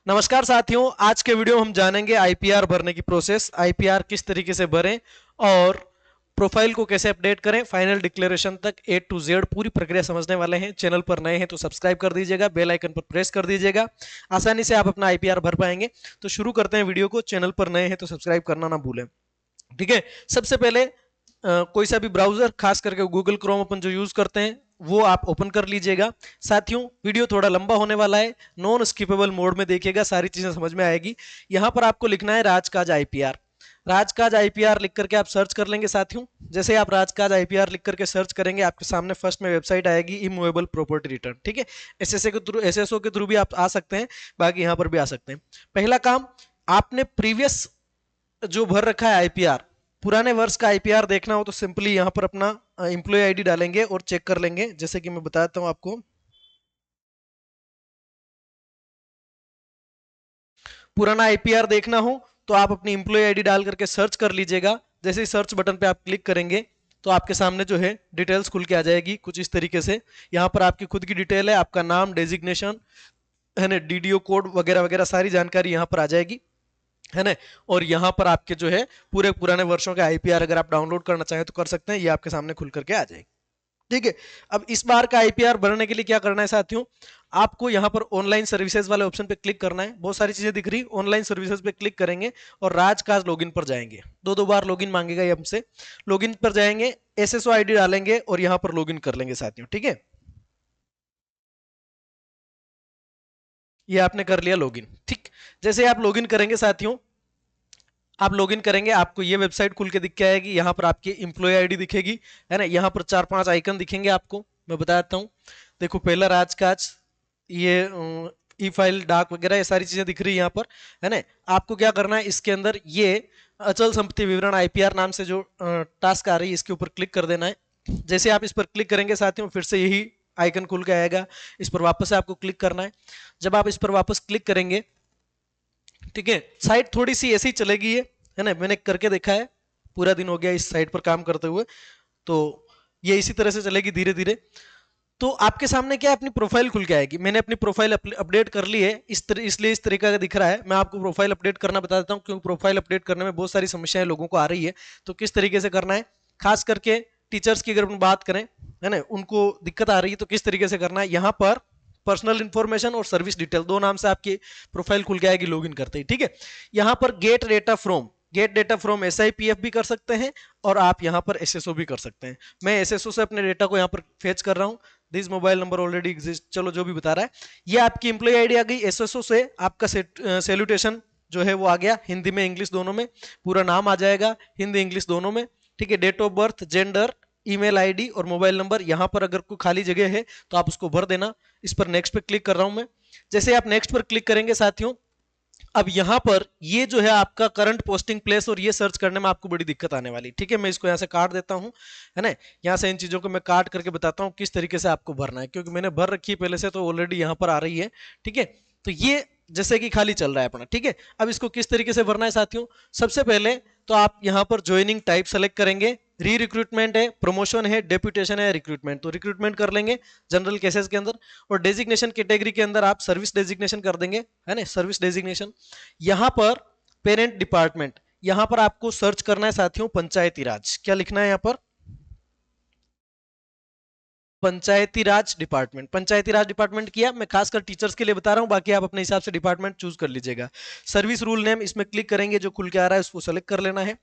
नमस्कार साथियों, आज के वीडियो में हम जानेंगे आईपीआर भरने की प्रोसेस। आईपीआर किस तरीके से भरें और प्रोफाइल को कैसे अपडेट करें, फाइनल डिक्लेरेशन तक ए टू जेड पूरी प्रक्रिया समझने वाले हैं। चैनल पर नए हैं तो सब्सक्राइब कर दीजिएगा, बेल आइकन पर प्रेस कर दीजिएगा, आसानी से आप अपना आईपीआर भर पाएंगे। तो शुरू करते हैं वीडियो को। चैनल पर नए हैं तो सब्सक्राइब करना ना भूलें। ठीक है, सबसे पहले कोई सा भी ब्राउजर, खास करके गूगल क्रोम अपन जो यूज करते हैं वो आप ओपन कर लीजिएगा। साथियों, वीडियो थोड़ा लंबा होने वाला है, नॉन स्किपेबल मोड में देखिएगा, सारी चीजें समझ में आएगी। यहां पर आपको लिखना है राजकाज आईपीआर। राजकाज आईपीआर लिख करके आप सर्च कर लेंगे। साथियों, जैसे आप राजकाज आईपीआर लिख करके सर्च करेंगे, आपके सामने फर्स्ट में वेबसाइट आएगी इमूवेबल प्रॉपर्टी रिटर्न। ठीक है, एसएसओ के थ्रू भी आप आ सकते हैं, बाकी यहां पर भी आ सकते हैं। पहला काम, आपने प्रीवियस जो भर रखा है आईपीआर, पुराने वर्ष का आईपीआर देखना हो तो सिंपली यहां पर अपना एम्प्लॉय आईडी डालेंगे और चेक कर लेंगे। जैसे कि मैं बताता हूं आपको, पुराना आईपीआर देखना हो तो आप अपनी एम्प्लॉय आईडी डाल करके सर्च कर लीजिएगा। जैसे ही सर्च बटन पे आप क्लिक करेंगे तो आपके सामने जो है डिटेल्स खुल के आ जाएगी कुछ इस तरीके से। यहाँ पर आपकी खुद की डिटेल है, आपका नाम, डेजिग्नेशन है ना, डीडीओ कोड वगैरह वगैरह सारी जानकारी यहाँ पर आ जाएगी, है ना। और यहाँ पर आपके जो है पूरे पुराने वर्षों के आईपीआर अगर आप डाउनलोड करना चाहें तो कर सकते हैं, ये आपके सामने खुल करके आ जाएगी। ठीक है, अब इस बार का आईपीआर भरने के लिए क्या करना है साथियों, आपको यहाँ पर ऑनलाइन सर्विसेज वाले ऑप्शन पे क्लिक करना है। बहुत सारी चीजें दिख रही, ऑनलाइन सर्विसेज पे क्लिक करेंगे और राजकाज लॉगिन पर जाएंगे। दो बार लॉगिन मांगेगा ये हमसे। लॉगिन पर जाएंगे, एसएसओ आईडी डालेंगे और यहाँ पर लॉगिन कर लेंगे साथियों। ठीक है, ये आपने कर लिया लॉगिन। ठीक, जैसे आप लॉगिन करेंगे साथियों, आप लॉगिन करेंगे, आपको ये वेबसाइट खुल के दिख के आएगी। यहाँ पर आपकी एम्प्लॉय आईडी दिखेगी, है ना। यहाँ पर 4-5 आइकन दिखेंगे आपको, मैं बताता हूँ। देखो, पहला राजकाज, ये ई फाइल, डाक वगैरह ये सारी चीजें दिख रही है यहाँ पर, है ना। आपको क्या करना है, इसके अंदर ये अचल संपत्ति विवरण आईपीआर नाम से जो टास्क आ रही है, इसके ऊपर क्लिक कर देना है। जैसे आप इस पर क्लिक करेंगे साथियों, फिर से यही आइकन खुल के आएगा, इस पर वापस से आपको क्लिक करना है। जब आप इस पर वापस क्लिक करेंगे, ठीक है, साइट थोड़ी सी ऐसी चलेगी है ना, मैंने करके देखा है, पूरा दिन हो गया इस साइट पर काम करते हुए, तो ये इसी तरह से चलेगी धीरे धीरे। तो आपके सामने क्या है, अपनी प्रोफाइल खुल के आएगी। मैंने अपनी प्रोफाइल अपडेट कर ली है, इसलिए इस तरीके का दिख रहा है। मैं आपको प्रोफाइल अपडेट करना बता देता हूँ, क्योंकि प्रोफाइल अपडेट करने में बहुत सारी समस्याएं लोगों को आ रही है। तो किस तरीके से करना है, खास करके टीचर्स की अगर हम बात करें, है ना, उनको दिक्कत आ रही है, तो किस तरीके से करना है। यहाँ पर पर्सनल इंफॉर्मेशन और सर्विस डिटेल दो नाम से आपकी प्रोफाइल खुल के आएगी लॉगिन करते ही। ठीक है, यहाँ पर गेट डेटा फ्रॉम SIPF भी कर सकते हैं और आप यहाँ पर SSO भी कर सकते हैं। मैं SSO से अपने डेटा को यहाँ पर फेच कर रहा हूँ। This mobile number already exist, चलो जो भी बता रहा है। ये आपकी एम्प्लॉय आईडी आ गई। SSO से आपका सैल्यूटेशन जो है वो आ गया, हिंदी में इंग्लिश दोनों में। पूरा नाम आ जाएगा हिंदी इंग्लिश दोनों में। ठीक है, date of birth, gender, email ID और मोबाइल नंबर। यहाँ पर अगर कोई खाली जगह है तो आप उसको भर देना। इस पर नेक्स्ट पे क्लिक कर रहा हूं मैं। जैसे आप नेक्स्ट पर क्लिक करेंगे साथियों, अब यहां पर ये जो है आपका करंट पोस्टिंग प्लेस, और ये सर्च करने में आपको बड़ी दिक्कत आने वाली। ठीक है, मैं इसको यहां से काट देता हूं, है ना। यहां से इन चीजों को मैं काट करके बताता हूं किस तरीके से आपको भरना है, क्योंकि मैंने भर रखी है पहले से, तो ऑलरेडी यहां पर आ रही है। ठीक है, तो ये जैसे कि खाली चल रहा है अपना। ठीक है, अब इसको किस तरीके से भरना है साथियों, सबसे पहले तो आप यहां पर ज्वाइनिंग टाइप सेलेक्ट करेंगे। री रिक्रूटमेंट है, प्रमोशन है, डेप्यूटेशन है, रिक्रूटमेंट, तो रिक्रूटमेंट कर लेंगे जनरल केसेस के अंदर। और डेजिग्नेशन कैटेगरी के अंदर आप सर्विस डेजिग्नेशन कर देंगे, है ना, सर्विस डेजिग्नेशन। यहां पर पेरेंट डिपार्टमेंट, यहां पर आपको सर्च करना है साथियों पंचायती राज। क्या लिखना है यहाँ पर, पंचायती राज डिपार्टमेंट। पंचायती राज डिपार्टमेंट किया, मैं खासकर टीचर्स के लिए बता रहा हूं, बाकी आप अपने हिसाब से डिपार्टमेंट चूज कर लीजिएगा। सर्विस रूल नेम, इसमें क्लिक करेंगे, जो खुल के आ रहा है उसको सेलेक्ट कर लेना है।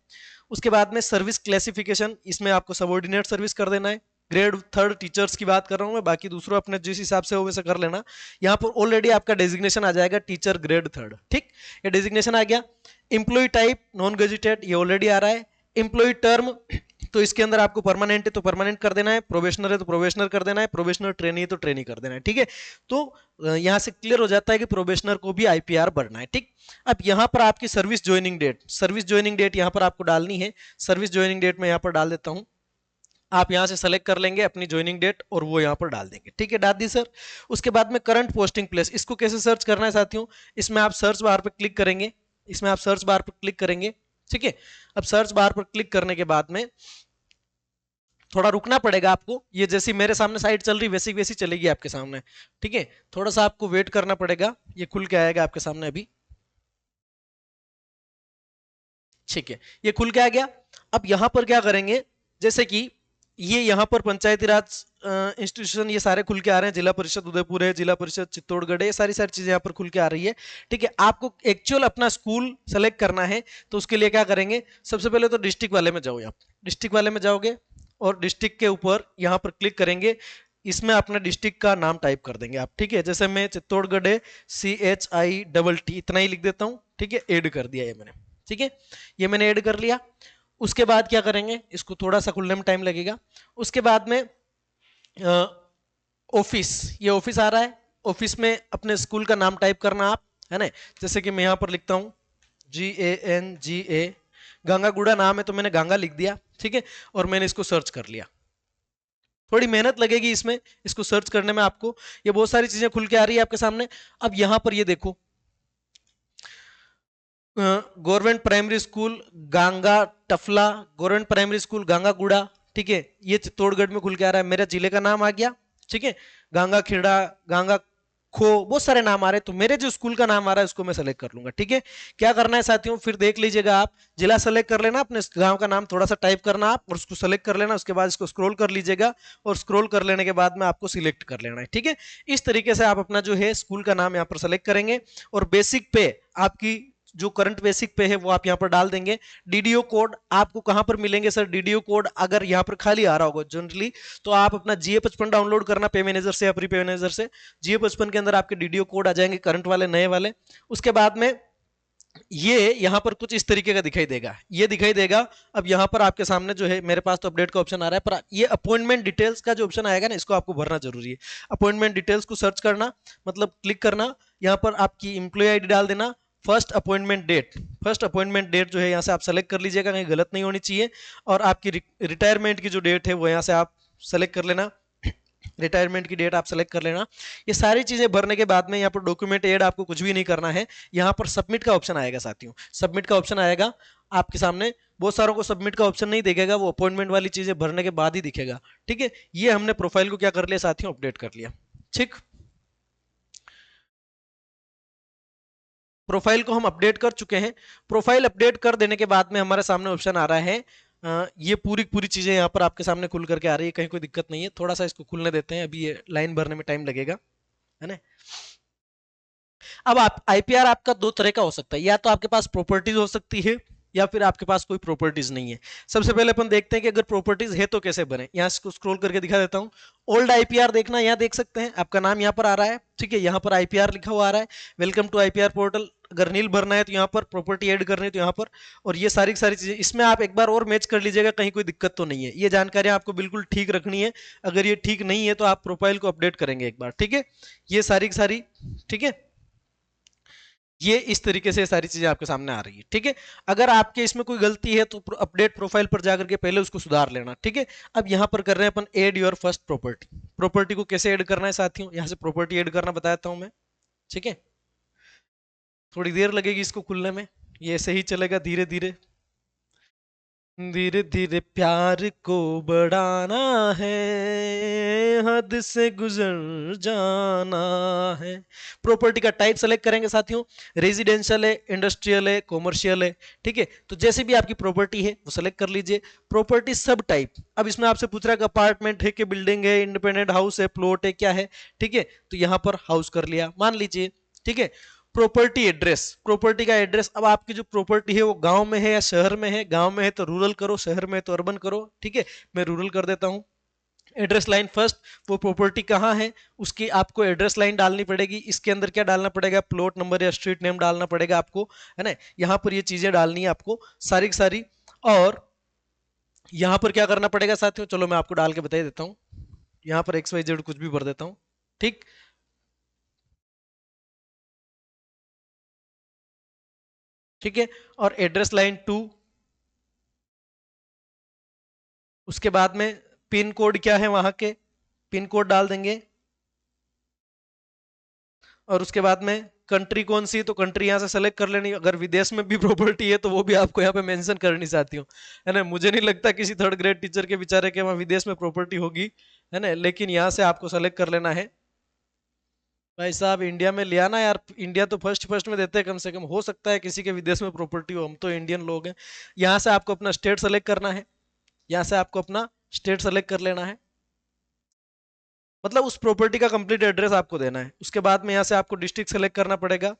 उसके बाद में सर्विस क्लासिफिकेशन, इसमें आपको सबऑर्डिनेट सर्विस कर देना है। ग्रेड 3 टीचर्स की बात कर रहा हूं मैं, बाकी दूसरों अपने जिस हिसाब से हो वैसे कर लेना। यहाँ पर ऑलरेडी आपका डेजिग्नेशन आ जाएगा टीचर ग्रेड 3। ठीक, ये डेजिग्नेशन आ गया। एम्प्लॉय टाइप नॉन गेजिटेड, ये ऑलरेडी आ रहा है। एम्प्लॉय टर्म, तो इसके अंदर आपको परमानेंट है तो परमानेंट कर देना है, प्रोबेशनर है तो प्रोबेशनर कर देना है, प्रोबेशनर ट्रेनी है तो ट्रेनी कर देना है। ठीक है, तो यहां से क्लियर हो जाता है कि प्रोबेशनर को भी आईपीआर भरना है। ठीक, अब यहां पर आपकी सर्विस ज्वाइनिंग डेट यहां पर आपको डालनी है। सर्विस ज्वाइनिंग डेट में यहां पर डाल देता हूं, आप यहां से सेलेक्ट कर लेंगे अपनी ज्वाइनिंग डेट और वो यहां पर डाल देंगे। ठीक है, डाल दी सर। उसके बाद में करंट पोस्टिंग प्लेस, इसको कैसे सर्च करना है साथियों, इसमें आप सर्च बार पर क्लिक करेंगे, इसमें आप सर्च बार पर क्लिक करेंगे। ठीक है, अब सर्च बार पर क्लिक करने के बाद में थोड़ा रुकना पड़ेगा आपको, ये जैसी मेरे सामने साइट चल रही वैसी वैसी चलेगी आपके सामने, ठीक है। थोड़ा सा आपको वेट करना पड़ेगा, ये खुल के आएगा आपके सामने अभी, ठीक है। ये खुल के आ गया। अब यहां पर क्या करेंगे, जैसे कि ये यहाँ पर पंचायती राज इंस्टीट्यूशन ये सारे खुल के आ रहे हैं, जिला परिषद उदयपुर है, जिला परिषद चित्तौड़गढ़ है, ये सारी सारी चीजें यहाँ पर खुल के आ रही है, ठीक है। आपको एक्चुअल अपना स्कूल सेलेक्ट करना है, तो उसके लिए क्या करेंगे, सबसे पहले तो डिस्ट्रिक्ट वाले में जाओ, आप डिस्ट्रिक्ट वाले में जाओगे और डिस्ट्रिक्ट के ऊपर यहाँ पर क्लिक करेंगे, इसमें अपना डिस्ट्रिक्ट का नाम टाइप कर देंगे आप, ठीक है। जैसे मैं चित्तौड़गढ़ है, CHITT इतना ही लिख देता हूँ, ठीक है, ऐड कर दिया ये मैंने, ठीक है, ये मैंने ऐड कर लिया। उसके बाद क्या करेंगे, इसको थोड़ा सा खुलने में टाइम लगेगा। उसके बाद में ऑफिस, ये ऑफिस आ रहा है, ऑफिस में अपने स्कूल का नाम टाइप करना आप, है ना। जैसे कि मैं यहाँ पर लिखता हूँ GANGA, गांगागुड़ा नाम है तो मैंने गांगा लिख दिया, ठीक है, और मैंने इसको सर्च कर लिया। थोड़ी मेहनत लगेगी इसमें, इसको सर्च करने में आपको, ये बहुत सारी चीजें खुल के आ रही है आपके सामने। अब यहाँ पर ये देखो, government primary school Ganga Tafla, government primary school Gangaguda, ठीक है, ये चित्तौड़गढ़ में खुल के आ रहा है, मेरा जिले का नाम आ गया, ठीक है। गांगा खेड़ा, गांगा खो, बहुत सारे नाम आ रहे हैं, तो मेरे जो स्कूल का नाम आ रहा है उसको मैं सेलेक्ट कर लूंगा, ठीक है। क्या करना है साथियों, फिर देख लीजिएगा आप, जिला सेलेक्ट कर लेना, अपने गांव का नाम थोड़ा सा टाइप करना आप और उसको सेलेक्ट कर लेना, उसके बाद इसको स्क्रॉल कर लीजिएगा और स्क्रॉल कर लेने के बाद में आपको सिलेक्ट कर लेना है, ठीक है। इस तरीके से आप अपना जो है स्कूल का नाम यहाँ पर सेलेक्ट करेंगे और बेसिक पे आपकी जो करंट बेसिक पे है वो आप यहाँ पर डाल देंगे। डीडीओ कोड आपको कहां पर मिलेंगे सर, डीडीओ कोड अगर यहाँ पर खाली आ रहा होगा जनरली, तो आप अपना GA55 डाउनलोड करना पे मैनेजर से या प्री पे मैनेजर से, GA55 के अंदर आपके डीडीओ कोड आ जाएंगे, करंट वाले नए वाले। उसके बाद में ये यहाँ पर कुछ इस तरीके का दिखाई देगा, ये दिखाई देगा। अब यहाँ पर आपके सामने जो है, मेरे पास तो अपडेट का ऑप्शन आ रहा है, पर ये अपॉइंटमेंट डिटेल्स का जो ऑप्शन आएगा ना, इसको आपको भरना जरूरी है। अपॉइंटमेंट डिटेल्स को सर्च करना, मतलब क्लिक करना, यहाँ पर आपकी एम्प्लॉय आईडी डाल देना, first appointment date, first appointment date जो है यहाँ से आप सेलेक्ट कर लीजिएगा, कहीं गलत नहीं होनी चाहिए। और आपकी रिटायरमेंट की जो डेट है वो यहाँ से आप सेलेक्ट कर लेना, रिटायरमेंट की डेट आप सेलेक्ट कर लेना। ये सारी चीजें भरने के बाद में यहाँ पर डॉक्यूमेंट ऐड आपको कुछ भी नहीं करना है, यहाँ पर सबमिट का ऑप्शन आएगा साथियों, सबमिट का ऑप्शन आएगा आपके सामने। बहुत सारों को सबमिट का ऑप्शन नहीं दिखेगा, वो अपॉइंटमेंट वाली चीजें भरने के बाद ही दिखेगा, ठीक है। ये हमने प्रोफाइल को क्या कर लिया साथियों, अपडेट कर लिया, ठीक। प्रोफाइल को हम अपडेट कर चुके हैं। प्रोफाइल अपडेट कर देने के बाद में हमारे सामने ऑप्शन आ रहा है, ये पूरी पूरी चीजें यहाँ पर आपके सामने खुल करके आ रही है, कहीं कोई दिक्कत नहीं है। थोड़ा सा इसको खुलने देते हैं, अभी ये लाइन भरने में टाइम लगेगा, है ना। अब आप आईपीआर आपका दो तरह का हो सकता है, या तो आपके पास प्रॉपर्टीज हो सकती है या फिर आपके पास कोई प्रॉपर्टीज नहीं है। सबसे पहले अपन देखते हैं कि अगर प्रॉपर्टीज है तो कैसे बने, यहाँ इसको स्क्रॉल करके दिखा देता हूँ। ओल्ड आईपीआर देखना, यहाँ देख सकते हैं आपका नाम यहाँ पर आ रहा है, ठीक है, यहाँ पर आईपीआर लिखा हुआ आ रहा है, वेलकम टू आईपीआर पोर्टल। अगर नील भरना है तो यहाँ पर, प्रॉपर्टी ऐड करनी है तो यहाँ पर, और ये सारी सारी चीजें इसमें आप एक बार और मैच कर लीजिएगा, कहीं कोई दिक्कत तो नहीं है। ये जानकारी आपको बिल्कुल ठीक रखनी है, अगर ये ठीक नहीं है तो आप प्रोफाइल को अपडेट करेंगे एक बार, ठीक है। ये सारी सारी, ठीक है, ये इस तरीके से सारी चीजें आपके सामने आ रही है, ठीक है। अगर आपके इसमें कोई गलती है तो अपडेट प्रोफाइल पर जाकर के पहले उसको सुधार लेना, ठीक है। अब यहाँ पर कर रहे हैं अपन add your first property. Property को कैसे ऐड करना है साथियों, यहाँ से प्रॉपर्टी ऐड करना बताता हूं मैं, ठीक है। थोड़ी देर लगेगी इसको खुलने में, ये ऐसे ही चलेगा धीरे धीरे, धीरे धीरे प्यार को बढ़ाना है, हद से गुजर जाना है। प्रॉपर्टी का टाइप सेलेक्ट करेंगे साथियों, रेजिडेंशियल है, इंडस्ट्रियल है, कॉमर्शियल है, ठीक है। तो जैसे भी आपकी प्रॉपर्टी है वो सेलेक्ट कर लीजिए। प्रॉपर्टी सब टाइप, अब इसमें आपसे पूछ रहा है कि अपार्टमेंट है कि बिल्डिंग है, इंडिपेंडेंट हाउस है, प्लॉट है, क्या है, ठीक है। तो यहां पर हाउस कर लिया मान लीजिए, ठीक है। प्रॉपर्टी एड्रेस, प्रॉपर्टी का एड्रेस, अब आपकी जो प्रॉपर्टी है वो गांव में है या शहर में है, गांव में है तो रूरल करो, शहर में है तो अर्बन करो, ठीक है। मैं रूरल कर देता हूं। एड्रेस लाइन फर्स्ट, वो प्रॉपर्टी कहाँ है उसकी आपको एड्रेस लाइन डालनी पड़ेगी। इसके अंदर क्या डालना पड़ेगा, प्लॉट नंबर या स्ट्रीट नेम डालना पड़ेगा आपको, है ना। यहाँ पर ये चीजें डालनी है आपको सारी की सारी। और यहाँ पर क्या करना पड़ेगा साथियों, चलो मैं आपको डाल के बता देता हूँ। यहाँ पर XYZ कुछ भी भर देता हूँ, ठीक। ठीक है, और एड्रेस लाइन 2, उसके बाद में पिन कोड क्या है वहां के, पिन कोड डाल देंगे। और उसके बाद में कंट्री कौन सी है तो कंट्री यहाँ से सेलेक्ट कर लेनी। अगर विदेश में भी प्रॉपर्टी है तो वो भी आपको यहाँ पे मेंशन करनी चाहती हूँ, है ना। मुझे नहीं लगता किसी थर्ड ग्रेड टीचर के बेचारे के वहाँ विदेश में प्रॉपर्टी होगी, है ना, लेकिन यहाँ से आपको सेलेक्ट कर लेना है। भाई साहब इंडिया में लिया ना यार, इंडिया तो फर्स्ट फर्स्ट में देते हैं, कम से कम हो सकता है किसी के विदेश में प्रॉपर्टी हो, हम तो इंडियन लोग हैं। यहाँ से आपको अपना स्टेट सेलेक्ट करना है, यहाँ से आपको अपना स्टेट सेलेक्ट कर लेना है, मतलब उस प्रॉपर्टी का कंप्लीट एड्रेस आपको देना है। उसके बाद में यहाँ से आपको डिस्ट्रिक्ट सेलेक्ट करना पड़ेगा।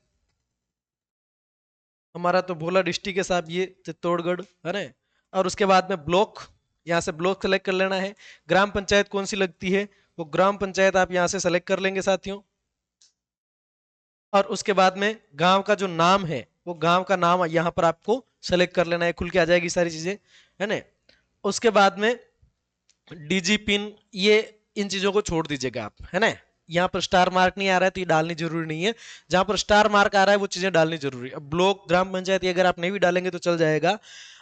हमारा तो भोला डिस्ट्रिक्ट है साहब, ये चित्तौड़गढ़, है ना। और उसके बाद में ब्लॉक, यहाँ से ब्लॉक सेलेक्ट कर लेना है। ग्राम पंचायत कौन सी लगती है वो ग्राम पंचायत आप यहाँ से सेलेक्ट कर लेंगे साथियों। और उसके बाद में गांव का जो नाम है वो गांव का नाम यहाँ पर आपको सेलेक्ट कर लेना है, खुल के आ जाएगी सारी चीजें, है ना। उसके बाद में डीजी पिन, ये इन चीजों को छोड़ दीजिएगा आप, है ना। यहाँ पर स्टार मार्क नहीं आ रहा है तो ये डालनी जरूरी नहीं है, जहां पर स्टार मार्क आ रहा है वो चीजें डालनी जरूरी है। अब ब्लॉक ग्राम पंचायत ये अगर आप नहीं भी डालेंगे तो चल जाएगा।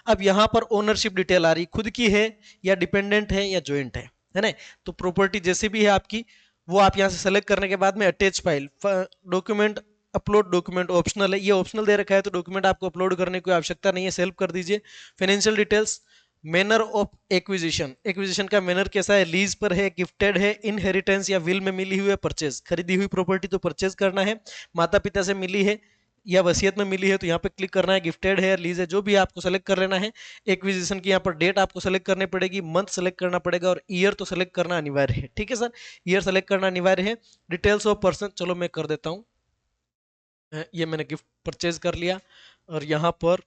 अब यहाँ पर ओनरशिप डिटेल आ रही, खुद की है या डिपेंडेंट है या ज्वाइंट है ना। तो प्रॉपर्टी जैसे भी है आपकी वो आप यहाँ से सेलेक्ट करने के बाद में attach file document, upload document optional है, ये ऑप्शनल दे रखा है तो डॉक्यूमेंट आपको अपलोड करने की कोई आवश्यकता नहीं है, सेल्फ कर दीजिए। Financial details, manner of acquisition, acquisition का मैनर कैसा है, लीज पर है, गिफ्टेड है, इनहेरिटेंस या विल में मिली हुई है, परचेज, खरीदी हुई प्रॉपर्टी तो परचेज करना है, माता पिता से मिली है या वसीयत में मिली है तो यहाँ पे क्लिक करना है, गिफ्टेड है, लीज है, जो भी आपको सेलेक्ट कर लेना है। एक्विजिशन की यहाँ पर डेट आपको सेलेक्ट करनी पड़ेगी, मंथ सेलेक्ट करना पड़ेगा और ईयर तो सेलेक्ट करना अनिवार्य है, ठीक है सर, ईयर सेलेक्ट करना अनिवार्य है। डिटेल्स ऑफ पर्सन, चलो मैं कर देता हूँ, ये मैंने गिफ्ट परचेज कर लिया। और यहाँ पर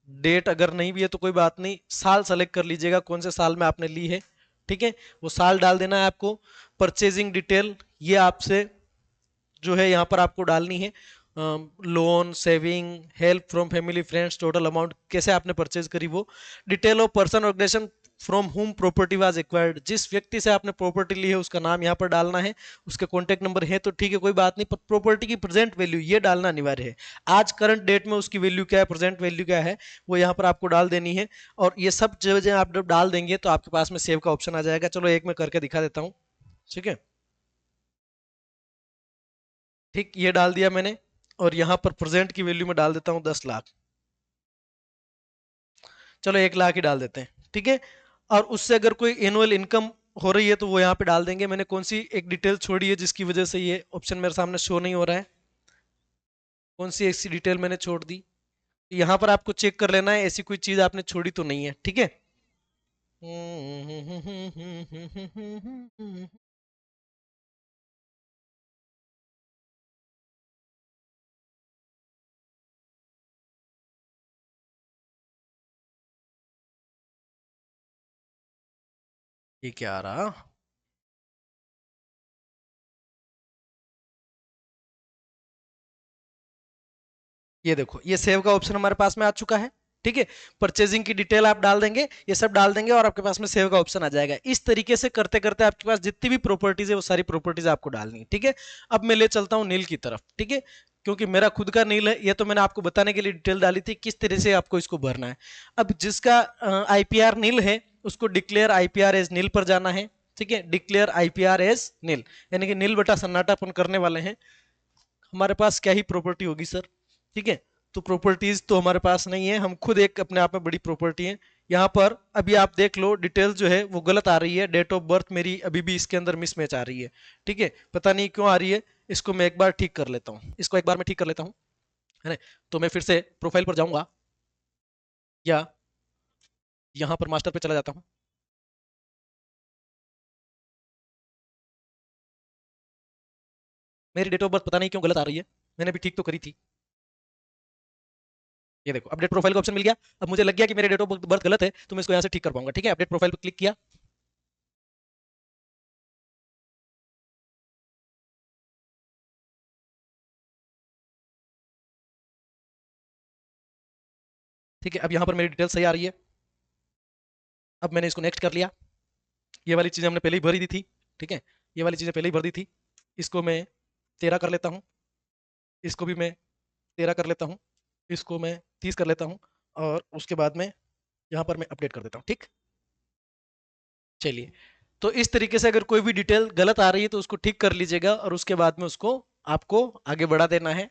डेट अगर नहीं भी है तो कोई बात नहीं, साल सेलेक्ट कर लीजिएगा कौन से साल में आपने ली है, ठीक है, वो साल डाल देना है आपको। परचेजिंग डिटेल ये आपसे जो है यहाँ पर आपको डालनी है, loan, saving, help from family friends, total amount कैसे आपने परचेज करी वो। Detail of person organisation from whom property was acquired, जिस व्यक्ति से आपने प्रॉपर्टी ली है उसका नाम यहाँ पर डालना है, उसके कॉन्टेक्ट नंबर है तो ठीक है कोई बात नहीं, पर प्रॉपर्टी की प्रेजेंट वैल्यू ये डालना अनिवार्य है, आज करंट डेट में उसकी वैल्यू क्या है, प्रेजेंट वैल्यू क्या है, वो यहाँ पर आपको डाल देनी है। और ये सब चीजें आप जब डाल देंगे तो आपके पास में सेव का ऑप्शन आ जाएगा। चलो एक मैं करके दिखा देता हूँ, ठीक है, ठीक, ये डाल दिया मैंने। और यहाँ पर प्रेजेंट की वैल्यू में डाल देता हूँ 10 लाख, चलो 1 लाख ही डाल देते हैं, ठीक है। और उससे अगर कोई एनुअल इनकम हो रही है तो वो यहाँ पे डाल देंगे। मैंने कौन सी एक डिटेल छोड़ी है जिसकी वजह से ये ऑप्शन मेरे सामने शो नहीं हो रहा है, कौन सी ऐसी डिटेल मैंने छोड़ दी, यहाँ पर आपको चेक कर लेना है ऐसी कोई चीज आपने छोड़ी तो नहीं है, ठीक है। ये क्या आ रहा, ये देखो ये सेव का ऑप्शन हमारे पास में आ चुका है, ठीक है। परचेजिंग की डिटेल आप डाल देंगे, ये सब डाल देंगे और आपके पास में सेव का ऑप्शन आ जाएगा। इस तरीके से करते करते आपके पास जितनी भी प्रॉपर्टीज है वो सारी प्रॉपर्टीज आपको डालनी है, ठीक है। अब मैं ले चलता हूँ नील की तरफ, ठीक है, क्योंकि मेरा खुद का नील है, ये तो मैंने आपको बताने के लिए डिटेल डाली थी किस तरह से आपको इसको भरना है। अब जिसका आईपीआर नील है उसको डिक्लेयर आईपीआर एज नील पर जाना है, ठीक है, डिक्लेयर आईपीआर एज नील, यानी कि नील बटा सन्नाटा अपन करने वाले हैं। हमारे पास क्या ही प्रॉपर्टी होगी सर, ठीक है, तो प्रॉपर्टीज तो हमारे पास नहीं है, हम खुद एक अपने आप में बड़ी प्रॉपर्टी है। यहाँ पर अभी आप देख लो डिटेल जो है वो गलत आ रही है, डेट ऑफ बर्थ मेरी अभी भी इसके अंदर मिसमैच आ रही है, ठीक है, पता नहीं क्यों आ रही है, इसको मैं एक बार ठीक कर लेता हूँ, इसको एक बार मैं ठीक कर लेता हूँ, है ना। तो मैं फिर से प्रोफाइल पर जाऊंगा या यहाँ पर मास्टर पे चला जाता हूँ। मेरी डेट ऑफ बर्थ पता नहीं क्यों गलत आ रही है, मैंने भी ठीक तो करी थी। ये देखो अपडेट प्रोफाइल का ऑप्शन मिल गया। अब मुझे लग गया कि मेरे डेट ऑफ बर्थ गलत है तो मैं इसको यहाँ से ठीक कर पाऊंगा, ठीक है, अपडेट प्रोफाइल पर क्लिक किया। ठीक है, अब यहाँ पर मेरी डिटेल सही आ रही है। अब मैंने इसको नेक्स्ट कर लिया, ये वाली चीज़ें हमने पहले ही भरी दी थी, ठीक है, ये वाली चीज़ें पहले ही भर दी थी। इसको मैं 13 कर लेता हूँ, इसको भी मैं 13 कर लेता हूँ, इसको मैं 30 कर लेता हूँ और उसके बाद में यहाँ पर मैं अपडेट कर देता हूँ, ठीक। चलिए, तो इस तरीके से अगर कोई भी डिटेल गलत आ रही है तो उसको ठीक कर लीजिएगा और उसके बाद में उसको आपको आगे बढ़ा देना है।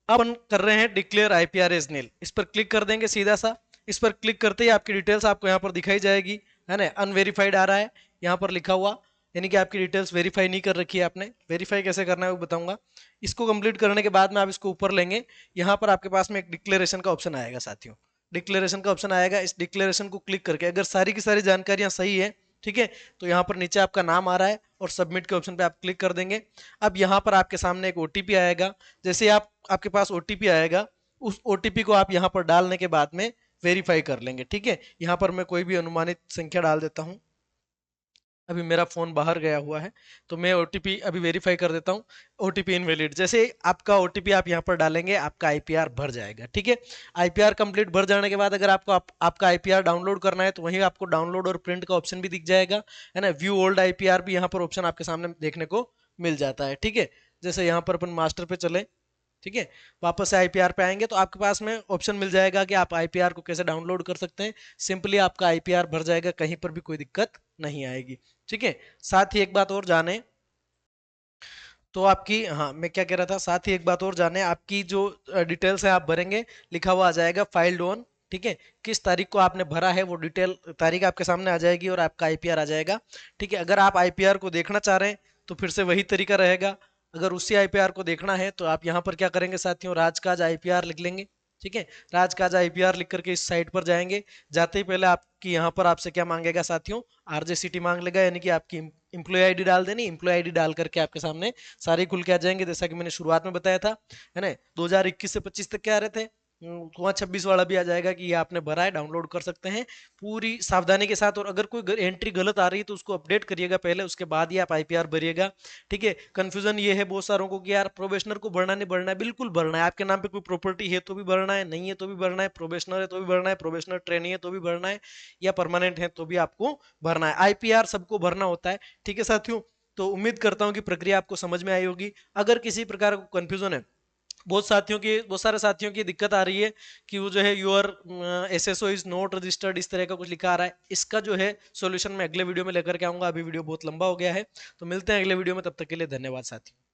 अब अपन कर रहे हैं डिक्लेयर आईपीआर एज नील, इस पर क्लिक कर देंगे सीधा सा। इस पर क्लिक करते ही आपकी डिटेल्स आपको यहाँ पर दिखाई जाएगी, है ना, अनवेरीफाइड आ रहा है यहाँ पर लिखा हुआ, यानी कि आपकी डिटेल्स वेरीफाई नहीं कर रखी है आपने। वेरीफाई कैसे करना है वो बताऊंगा। इसको कंप्लीट करने के बाद में आप इसको ऊपर लेंगे, यहाँ पर आपके पास में एक डिक्लेरेशन का ऑप्शन आएगा साथियों। डिक्लेरेशन का ऑप्शन आएगा, इस डिक्लेरेशन को क्लिक करके अगर सारी की सारी जानकारियां सही है, ठीक है, तो यहाँ पर नीचे आपका नाम आ रहा है और सबमिट के ऑप्शन पे आप क्लिक कर देंगे। अब यहाँ पर आपके सामने एक ओटीपी आएगा। जैसे आपके पास ओटीपी आएगा, उस ओटीपी को आप यहाँ पर डालने के बाद में वेरीफाई कर लेंगे, ठीक है। यहाँ पर मैं कोई भी अनुमानित संख्या डाल देता हूँ। अभी मेरा फोन बाहर गया हुआ है, तो मैं ओटीपी अभी वेरीफाई कर देता हूँ। ओटीपी इनवैलिड, जैसे आपका ओटीपी आप यहाँ पर डालेंगे आपका आईपीआर भर जाएगा, ठीक है। आईपीआर कंप्लीट भर जाने के बाद अगर आपको आपका आईपीआर डाउनलोड करना है तो वहीं आपको डाउनलोड और प्रिंट का ऑप्शन भी दिख जाएगा, है ना। व्यू ओल्ड आईपीआर भी यहाँ पर ऑप्शन आपके सामने देखने को मिल जाता है, ठीक है। जैसे यहाँ पर अपन मास्टर पे चले, ठीक है, वापस से आईपीआर पे आएंगे तो आपके पास में ऑप्शन मिल जाएगा कि आप आईपीआर को कैसे डाउनलोड कर सकते हैं। सिंपली आपका आईपीआर भर जाएगा, कहीं पर भी कोई दिक्कत नहीं आएगी, ठीक है। साथ ही एक बात और जाने, तो आपकी, हाँ मैं क्या कह रहा था, साथ ही एक बात और जाने, आपकी जो डिटेल्स है आप भरेंगे, लिखा हुआ आ जाएगा फाइल्ड ऑन, ठीक है। किस तारीख को आपने भरा है वो डिटेल तारीख आपके सामने आ जाएगी और आपका आईपीआर आ जाएगा, ठीक है। अगर आप आईपीआर को देखना चाह रहे हैं तो फिर से वही तरीका रहेगा। अगर उसी आईपीआर को देखना है तो आप यहाँ पर क्या करेंगे साथियों, राजकाज आईपीआर लिख लेंगे, ठीक है। राजकाज आईपीआर लिख करके इस साइट पर जाएंगे। जाते ही पहले आपकी यहाँ पर आपसे क्या मांगेगा साथियों, आरजेसीटी मांग लेगा, यानी कि आपकी इम्प्लॉय आईडी डाल देनी। इम्प्लॉय आईडी डाल करके आपके सामने सारे खुल के आ जाएंगे, जैसा कि मैंने शुरुआत में बताया था, है ना। 2021 से 25 तक क्या आ रहे थे, वहाँ 26 वाला भी आ जाएगा कि ये आपने भरा है, डाउनलोड कर सकते हैं पूरी सावधानी के साथ। और अगर कोई एंट्री गलत आ रही है तो उसको अपडेट करिएगा पहले, उसके बाद ही आप आईपीआर भरिएगा, ठीक है। कंफ्यूजन ये है बहुत सारों को कि यार प्रोबेशनर को भरना नहीं भरना है, बिल्कुल भरना है। आपके नाम पे कोई प्रॉपर्टी है तो भी भरना है, नहीं है तो भी भरना है, प्रोबेशनर है तो भी भरना है, प्रोबेशनर ट्रेनी है तो भी भरना है, या परमानेंट है तो भी आपको भरना है। आईपीआर सबको भरना होता है, ठीक है साथियों। तो उम्मीद करता हूँ कि प्रक्रिया आपको समझ में आई होगी। अगर किसी प्रकार का कंफ्यूजन है, बहुत सारे साथियों की दिक्कत आ रही है कि वो जो है your SSO is not registered, इस तरह का कुछ लिखा आ रहा है। इसका जो है सॉल्यूशन मैं अगले वीडियो में लेकर के आऊंगा, अभी वीडियो बहुत लंबा हो गया है। तो मिलते हैं अगले वीडियो में, तब तक के लिए धन्यवाद साथियों।